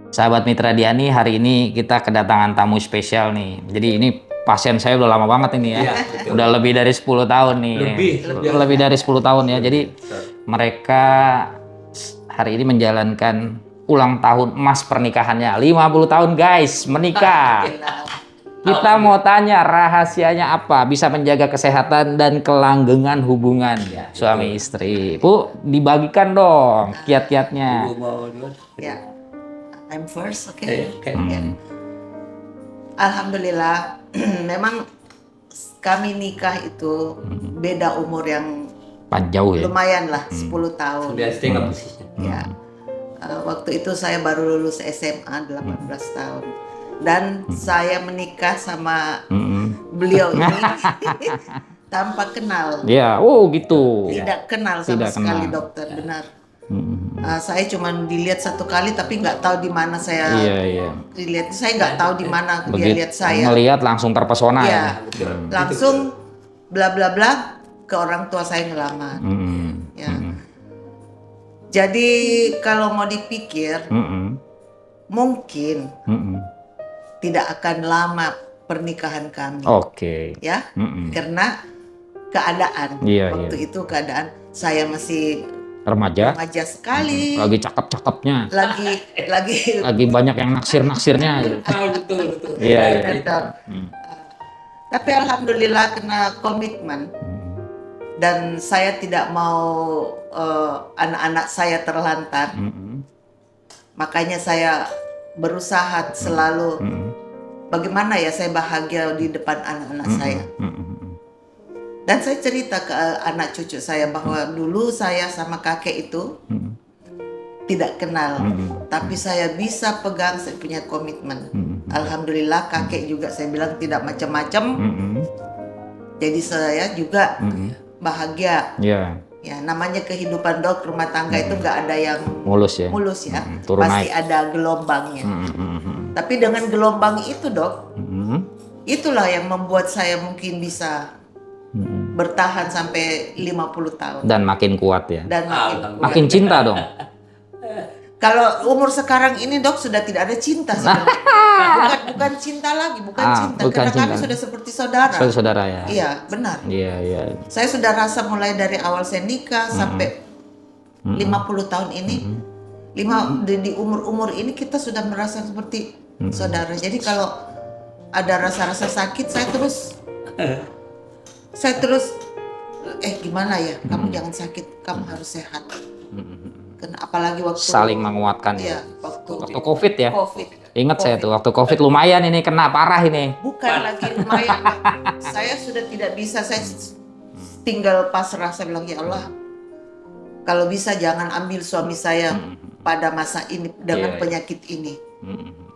Sahabat Mitra Diani, hari ini kita kedatangan tamu spesial nih. Jadi ini pasien saya udah lama banget ini ya. Iya, betul. Udah lebih dari 10 tahun nih. Lebih dari 10 tahun ya. Jadi mereka hari ini menjalankan ulang tahun emas pernikahannya. 50 tahun guys, menikah. Kita mau tanya rahasianya apa? Bisa menjaga kesehatan dan kelanggengan hubungan suami istri. Bu, dibagikan dong kiat-kiatnya. Ibu mau duluan? Ya, I'm first, okay. Oke. Alhamdulillah, memang kami nikah itu beda umur yang Jauh ya. lumayan lah, 10 tahun. 9,5 posisinya. Ya, waktu itu saya baru lulus SMA 18 tahun. Dan saya menikah sama beliau ini tanpa kenal. Ya, oh gitu. Tidak kenal sama Tidak sekali kenal. dokter, benar. Saya cuma dilihat satu kali tapi nggak tahu di mana saya Iya. dilihat. Saya nggak tahu di mana dia Begitu lihat saya. melihat langsung terpesona ya. Ya, langsung bla bla bla ke orang tua saya ngelamar. Ya. Jadi kalau mau dipikir mungkin tidak akan lama pernikahan kami. Oke. Ya, karena keadaan Iya, waktu itu keadaan saya masih Remaja. remaja sekali. Lagi cakep-cakepnya. Lagi Lagi banyak yang naksir-naksirnya. Betul. Iya. betul. Tapi alhamdulillah kena komitmen dan saya tidak mau anak-anak saya terlantar. Makanya saya berusaha selalu bagaimana ya saya bahagia di depan anak-anak saya. Dan saya cerita ke anak cucu saya bahwa dulu saya sama kakek itu tidak kenal, tapi saya bisa pegang, saya punya komitmen. Alhamdulillah kakek juga saya bilang tidak macam-macam. Jadi saya juga bahagia. Iya. Ya, namanya kehidupan dok rumah tangga itu nggak ada yang Mulus ya. mulus ya, Turun pasti naik. ada gelombangnya. Tapi dengan gelombang itu dok, itulah yang membuat saya mungkin bisa bertahan sampai 50 tahun. Dan makin kuat ya. Dan Makin cinta dong. kalau umur sekarang ini dok sudah tidak ada cinta sebenarnya. bukan cinta lagi, bukan cinta. bukan Karena kami cinta. sudah seperti saudara. Saudara ya. Iya, benar. Iya. Saya sudah rasa mulai dari awal saya nikah sampai 50 tahun ini, di umur-umur ini kita sudah merasa seperti saudara. Jadi kalau ada rasa-rasa sakit, saya terus gimana ya? Kamu jangan sakit, kamu harus sehat. Karena apalagi waktu Saling menguatkan ya. Iya, waktu Covid ya. Covid. Ingat saya tuh waktu Covid lumayan ini kena parah ini. Bukan lagi lumayan. Saya sudah tidak bisa, saya tinggal pasrah. Saya bilang, ya Allah, kalau bisa jangan ambil suami saya pada masa ini dengan penyakit ini.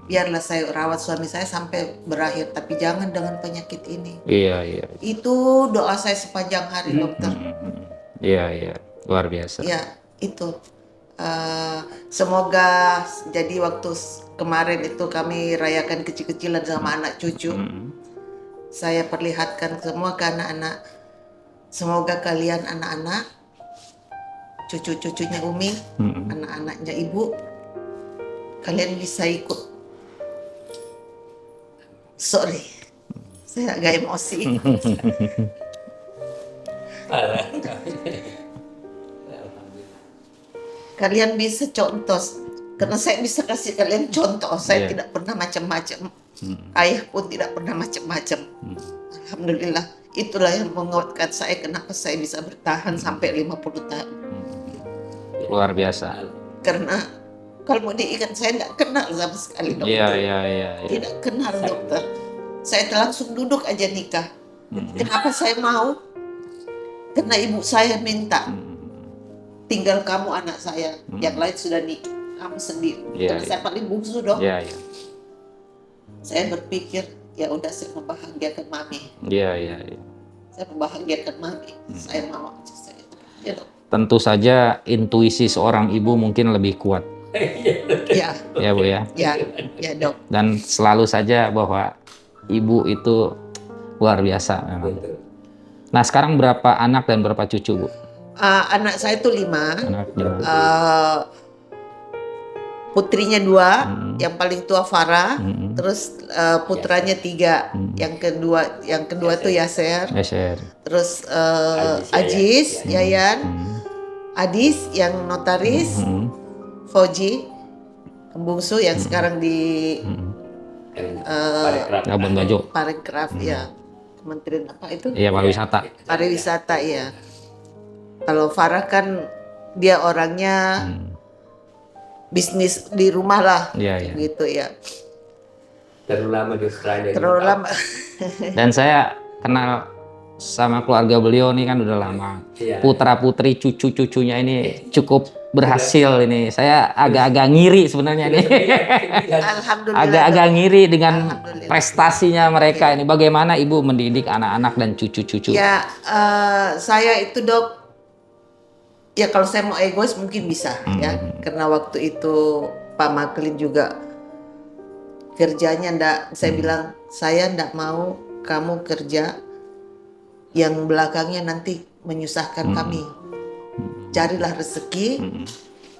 Biarlah saya rawat suami saya sampai berakhir, tapi jangan dengan penyakit ini. Iya. Itu doa saya sepanjang hari dokter. Iya. Luar biasa. Ya, itu. Semoga jadi waktu kemarin itu kami rayakan kecil-kecilan sama anak cucu. Saya perlihatkan semua ke anak-anak. Semoga kalian anak-anak, cucu-cucunya Umi, anak-anaknya Ibu, kalian bisa ikut. Sorry, saya agak emosi. Kalian bisa contoh, karena saya bisa kasih kalian contoh. Saya tidak pernah macam-macam. Ayah pun tidak pernah macam-macam. Alhamdulillah, itulah yang menguatkan saya kenapa saya bisa bertahan sampai 50 tahun. Luar biasa. Karena kalau mau diingat saya tidak kenal sama sekali dokter. Iya. Tidak kenal dokter. Saya langsung duduk aja nikah. Kenapa saya mau? Karena ibu saya minta. Tinggal kamu anak saya, yang lain sudah nikah, kamu sendiri. Karena saya paling bungsu dong. Iya. Saya berpikir ya udah saya membahagiakan mami. Iya. Saya membahagiakan mami. Saya mau aja saya. Ya dok. Tentu saja intuisi seorang ibu mungkin lebih kuat. Ya. Ya Bu ya. Ya dok. Dan selalu saja bahwa ibu itu luar biasa memang. Nah sekarang berapa anak dan berapa cucu Bu? Anak saya itu 5. Anaknya. putrinya 2, yang paling tua Farah, terus putranya 3, yang kedua tuh Yaser, terus Ajis, Yayan, Adis yang notaris, Fauji, bungsu yang sekarang di Labuan Bajo. Parekraf ya, Kementerian apa itu? Iya, pariwisata. Pariwisata ya. Kalau Farah kan dia orangnya bisnis di rumah lah, gitu ya. Terlalu lama di Australia. Terlalu lama. Dan saya kenal sama keluarga beliau nih kan udah lama. Putra putri cucu-cucunya ini cukup berhasil ini. Saya agak-agak ngiri sebenarnya nih. Alhamdulillah. Agak-agak ngiri dengan prestasinya mereka ini. Bagaimana ibu mendidik anak-anak dan cucu-cucu? Ya, saya itu Dok. Ya kalau saya mau egois mungkin bisa ya, karena waktu itu Pak Maklin juga kerjanya saya bilang saya ndak mau kamu kerja yang belakangnya nanti menyusahkan kami. Carilah rezeki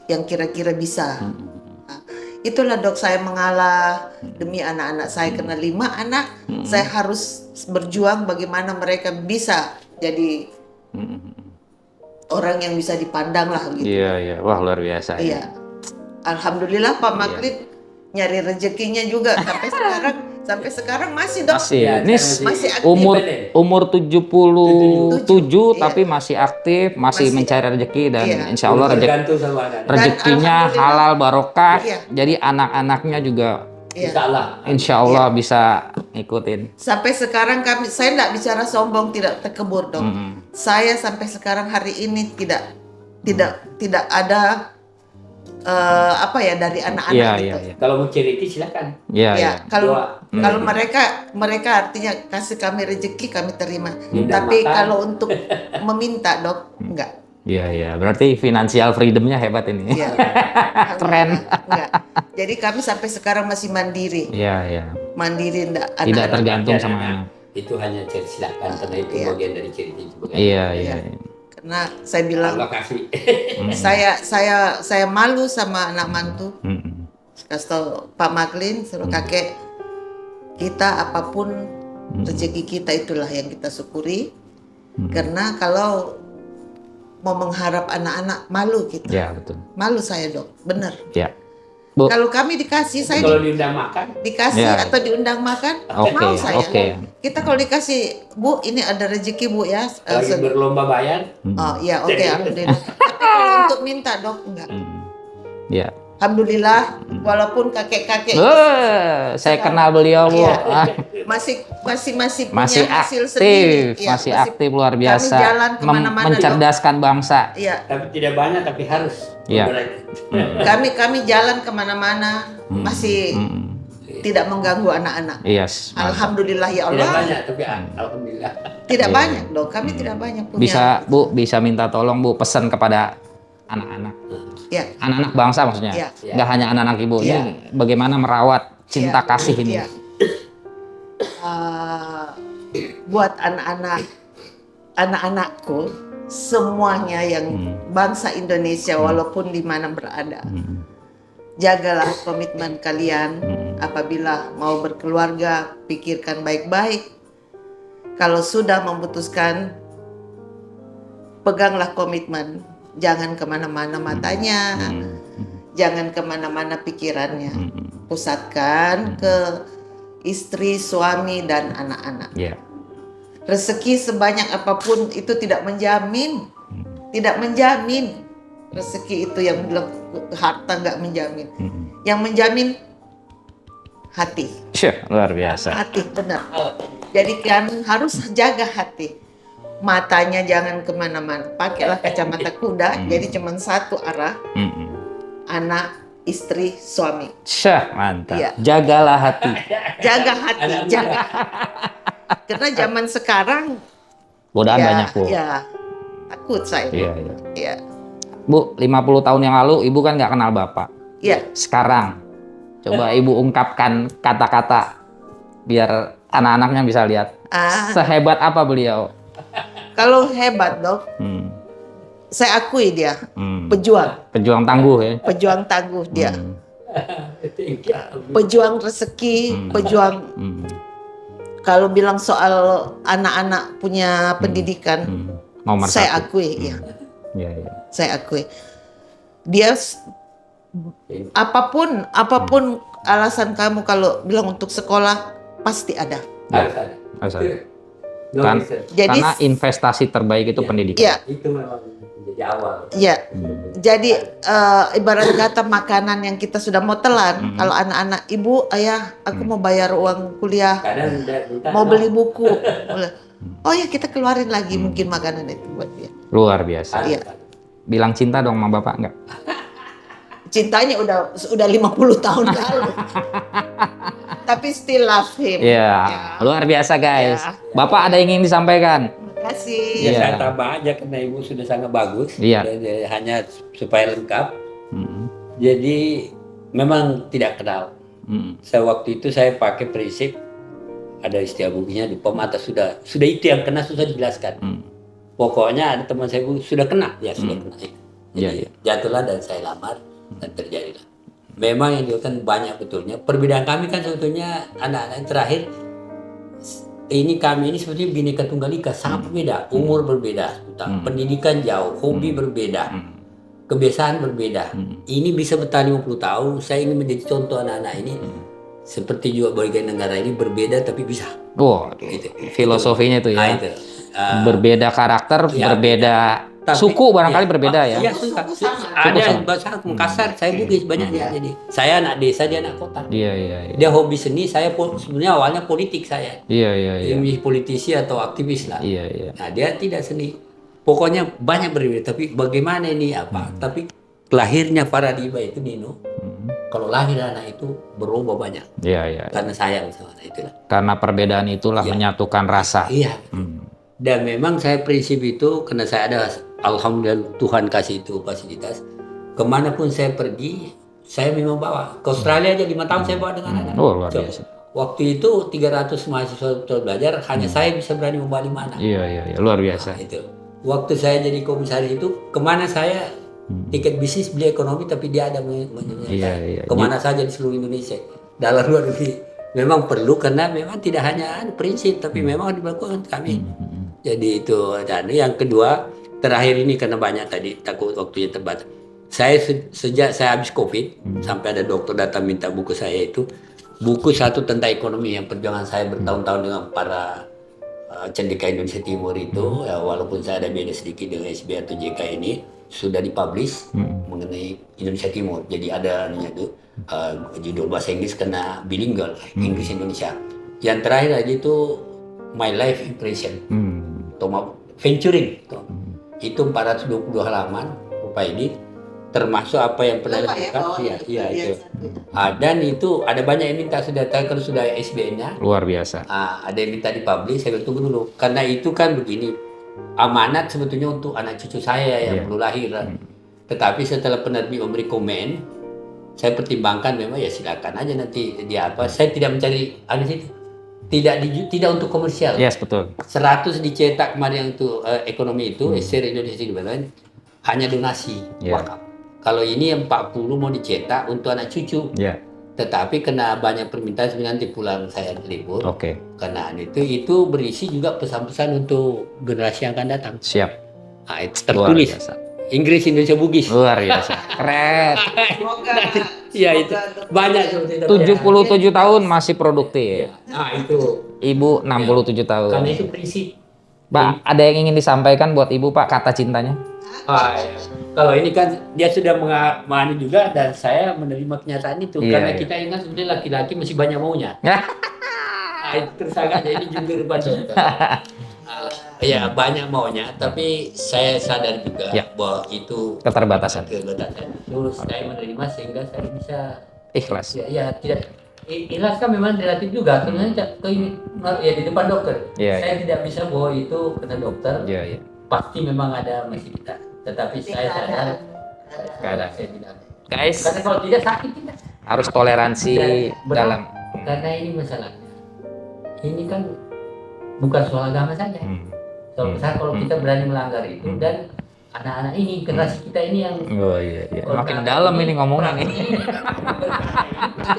yang kira-kira bisa. Nah, itulah Dok saya mengalah demi anak-anak saya, karena 5 anak saya harus berjuang bagaimana mereka bisa jadi orang yang bisa dipandang lah gitu. Iya. Wah, luar biasa. Iya. Alhamdulillah Pak Maklin nyari rezekinya juga sampai sekarang masih Dok. Masih umur 77 tapi masih aktif, masih mencari rezeki dan insya Allah rezekinya halal barokah. Jadi anak-anaknya juga insya Allah bisa ngikutin. Sampai sekarang saya tidak bicara sombong, tidak terkebur Dok. Saya sampai sekarang hari ini tidak ada apa ya dari anak-anak gitu. Kalau mau cerita silakan. Kalau mereka artinya kasih kami rezeki kami terima. Tapi kalau untuk meminta Dok enggak. Iya. Berarti financial freedomnya hebat ini. Iya. Keren. Enggak. Jadi kami sampai sekarang masih mandiri. Iya. Mandiri enggak. Tidak tergantung sama anak. Itu hanya silakan karena itu bagian dari cerita itu. Iya. Karena saya bilang saya malu sama anak mantu. Kasih tahu Pak Maklin, suruh kakek kita apapun rezeki kita itulah yang kita syukuri. Karena kalau mau mengharap anak-anak malu kita. Iya, betul. Malu saya Dok, benar. Iya. Bu. Kalau kami dikasih, saya kalau diundang makan, dikasih atau diundang makan, mau saya. Kita kalau dikasih, Bu, ini ada rezeki Bu ya. Lagi berlomba bayar. Oh iya, oke, alhamdulillah. Tapi kalau untuk minta Dok, enggak. Iya. Alhamdulillah, walaupun kakek-kakek. Saya kenal beliau Bu. Masih masih punya hasil aktif, sendiri. masih aktif luar biasa. Kami jalan kemana-mana mencerdaskan bangsa. Iya. Tapi tidak banyak, tapi harus. Iya. Kami jalan kemana-mana masih tidak mengganggu anak-anak. Yes. Alhamdulillah ya Allah. Tidak banyak, tapi alhamdulillah. Tidak banyak Dok, kami tidak banyak punya. Bisa minta tolong Bu pesan kepada anak-anak. Ya. Anak-anak bangsa maksudnya. Nggak hanya anak-anak Ibu. Ini bagaimana merawat cinta kasih ini. Buat anak-anakku semuanya yang bangsa Indonesia walaupun di mana berada, jagalah komitmen kalian. Apabila mau berkeluarga, pikirkan baik-baik. Kalau sudah memutuskan, peganglah komitmen. Jangan kemana-mana matanya, jangan kemana-mana pikirannya. Pusatkan ke istri, suami, dan anak-anak. Rezeki sebanyak apapun itu tidak menjamin. Rezeki itu yang bilang harta nggak menjamin. Yang menjamin hati. Luar biasa. Hati, benar. Jadi kan harus jaga hati. Matanya jangan kemana-mana. Pakailah kacamata kuda. Jadi cuma satu arah. Anak, istri, suami. Mantap. Jagalah hati. Jaga hati. Karena zaman sekarang godaan banyak Bu. Ya, takut saya. Iya. Bu, 50 tahun yang lalu Ibu kan nggak kenal Bapak. Iya. Sekarang coba Ibu ungkapkan kata-kata biar anak-anaknya bisa lihat. Sehebat apa beliau? Kalau hebat Dok, saya akui dia pejuang. Pejuang tangguh ya. Pejuang tangguh dia. pejuang rezeki, pejuang. Kalau bilang soal anak-anak punya pendidikan, Nomor saya satu. akui, ya. Ya, ya. Saya akui. Dia apapun alasan kamu kalau bilang untuk sekolah pasti ada. Harus ada. Harus ada. No Kan- reason. Jadi Karena investasi terbaik itu pendidikan. ya, Itu memang menjadi awal. ya. Jadi ibarat kata makanan yang kita sudah mau telan, kalau anak-anak, ibu, ayah, aku mau bayar uang kuliah, Kadang mau beli buku, oh ya kita keluarin lagi mungkin makanan itu buat dia. Luar biasa. Iya. Bilang cinta dong sama bapak enggak? Cintanya udah 50 tahun lalu. Tapi still love him. Iya, luar biasa guys. Ya. Bapak ada yang ingin disampaikan? Terima kasih. Ya Iya. saya tambah aja karena ibu sudah sangat bagus. Iya. Hanya supaya lengkap. Mm, Jadi memang tidak kenal. mm, Saya waktu itu saya pakai prinsip ada istilah bukunya di pemata sudah itu yang kena susah dijelaskan. mm. Pokoknya ada teman saya Bu, sudah kena ya sudah kena. Jadi Iya, iya. jatuhlah dan saya lamar dan terjadilah. Memang yang dilakukan banyak betulnya. Perbedaan kami kan sebetulnya anak-anak yang terakhir ini kami ini sebetulnya Bhinneka Tunggal Ika sangat berbeda, umur berbeda, pendidikan jauh, hobi berbeda, kebiasaan berbeda. Ini bisa bertahan 50 tahun. Saya ingin menjadi contoh anak-anak ini seperti juga berbagai negara ini berbeda tapi bisa. Wow, Gitu. filosofinya itu Ah, ya. itu. Berbeda karakter, Ya, berbeda Tapi- suku barangkali ya, berbeda ya. Iya, ada yang bahasa Makassar, saya Bugis banyaknya. Jadi saya anak desa, dia anak kota. Iya, iya, iya. Dia hobi seni, saya sebenarnya awalnya politik saya. Iya, iya, iya. Ini politisi atau aktivis lah. Iya, iya. Nah, dia tidak seni. Pokoknya banyak berbeda, tapi bagaimana ini apa? Tapi lahirnya paradigma itu Nino. Kalau lahir anak itu berubah banyak. Iya, iya. Karena sayang sama anak itulah. Karena perbedaan itulah Iya. menyatukan rasa. Iya. Hmm. Dan memang saya prinsip itu karena saya ada alhamdulillah Tuhan kasih itu fasilitas. Kemanapun saya pergi, saya memang bawa. Ke Australia aja 5 tahun saya bawa dengan anak. Oh, luar Coba. biasa. Waktu itu 300 mahasiswa belajar, hanya saya bisa berani membawa 5 anak. Iya, iya, iya. Luar biasa. Nah, itu. Waktu saya jadi komisaris itu, kemana saya tiket bisnis beli ekonomi, tapi dia ada menyertai. Iya, iya. Kemana saja di seluruh Indonesia, dalam luar negeri. Memang perlu karena memang tidak hanya prinsip, tapi memang dilakukan kami. Jadi itu. Dan yang kedua, terakhir ini karena banyak tadi takut waktunya terbatas. Saya sejak saya habis COVID sampai ada dokter datang minta buku saya itu buku satu tentang ekonomi yang perjuangan saya bertahun-tahun dengan para cendekia Indonesia Timur itu ya, walaupun saya ada beda sedikit dengan SB atau JK ini sudah dipublish mengenai Indonesia Timur. Jadi ada itu judul bahasa Inggris kena bilingual Inggris Indonesia. Yang terakhir lagi itu My Life Impression. Atau Venturing itu 422 halaman Pak ini termasuk apa yang pernah dilakukan iya itu. Dan itu ada banyak yang minta sudah tahu kalau sudah SBN-nya. Luar biasa. Ada yang minta dipublish, saya bilang tunggu dulu karena itu kan begini amanat sebetulnya untuk anak cucu saya yang perlu lahir. Tetapi setelah penerbit memberi komen, saya pertimbangkan memang ya silakan aja nanti dia apa. Saya tidak mencari itu. Tidak untuk komersial. Yes, betul. 100 dicetak kemarin untuk ekonomi itu, SR Indonesia Development hanya donasi wakaf. Kalau ini yang 40 mau dicetak untuk anak cucu. Ya. Tetapi kena banyak permintaan sebenarnya nanti pulang saya libur. Oke. Karena itu berisi juga pesan-pesan untuk generasi yang akan datang. Siap. Nah, itu Luar tertulis biasa. Inggris Indonesia Bugis. Luar biasa. Keren. Iya itu banyak seperti itu. 77 tahun masih produktif. Nah itu. Ibu 67 tahun. Karena itu prinsip. Pak, ada yang ingin disampaikan buat Ibu, Pak, kata cintanya? Iya. Kalau ini kan dia sudah memahami juga dan saya menerima kenyataan itu karena kita ingat sebenarnya laki-laki masih banyak maunya. Itu terus agak ini jungkir balik. Ya banyak maunya, tapi saya sadar juga bahwa itu Keterbatasan. Terus saya menerima sehingga saya bisa Ikhlas. ya tidak ikhlas kan memang relatif juga sebenarnya ya di depan dokter. Saya tidak bisa bahwa itu kena dokter. Iya, iya. Pasti memang ada masih kita. Tetapi saya sadar Keadaan. saya tidak. Guys, Karena kalau tidak sakit kita. harus toleransi dalam. Karena ini masalahnya. Ini kan bukan soal agama saja. Soal besar kalau kita berani melanggar itu dan anak-anak ini, generasi kita ini yang Oh iya, iya. Makin dalam ini ngomongnya nih.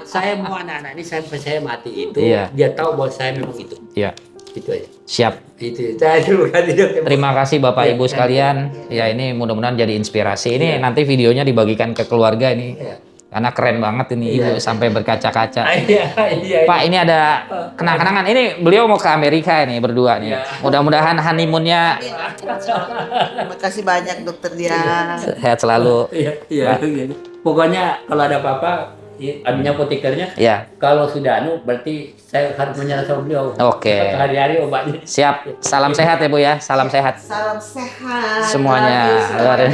saya mau anak-anak ini sampai saya mati itu, Iya. dia tahu bahwa saya memang itu. Iya. Itu aja. Siap. Itu saya terima kasih dokter. Terima kasih Bapak Iya, Ibu sekalian. Ya ini mudah-mudahan jadi inspirasi. Ini nanti videonya dibagikan ke keluarga ini. Iya. Karena keren banget ini Iya. Ibu sampai berkaca-kaca. Iya. Pak, ini ada kenang-kenangan. Ini beliau mau ke Amerika ini berdua nih. Iya. Mudah-mudahan honeymoonnya Terima kasih banyak dokter Dian. sehat selalu. Iya. Pokoknya kalau ada apa-apa, anunya apotekernya. Ya, Kalau sudah berarti saya harus menyerah sama beliau. oke. Hari-hari obatnya. Siap. Salam sehat ya Bu ya. Salam sehat Salam sehat. semuanya. Bagi semuanya.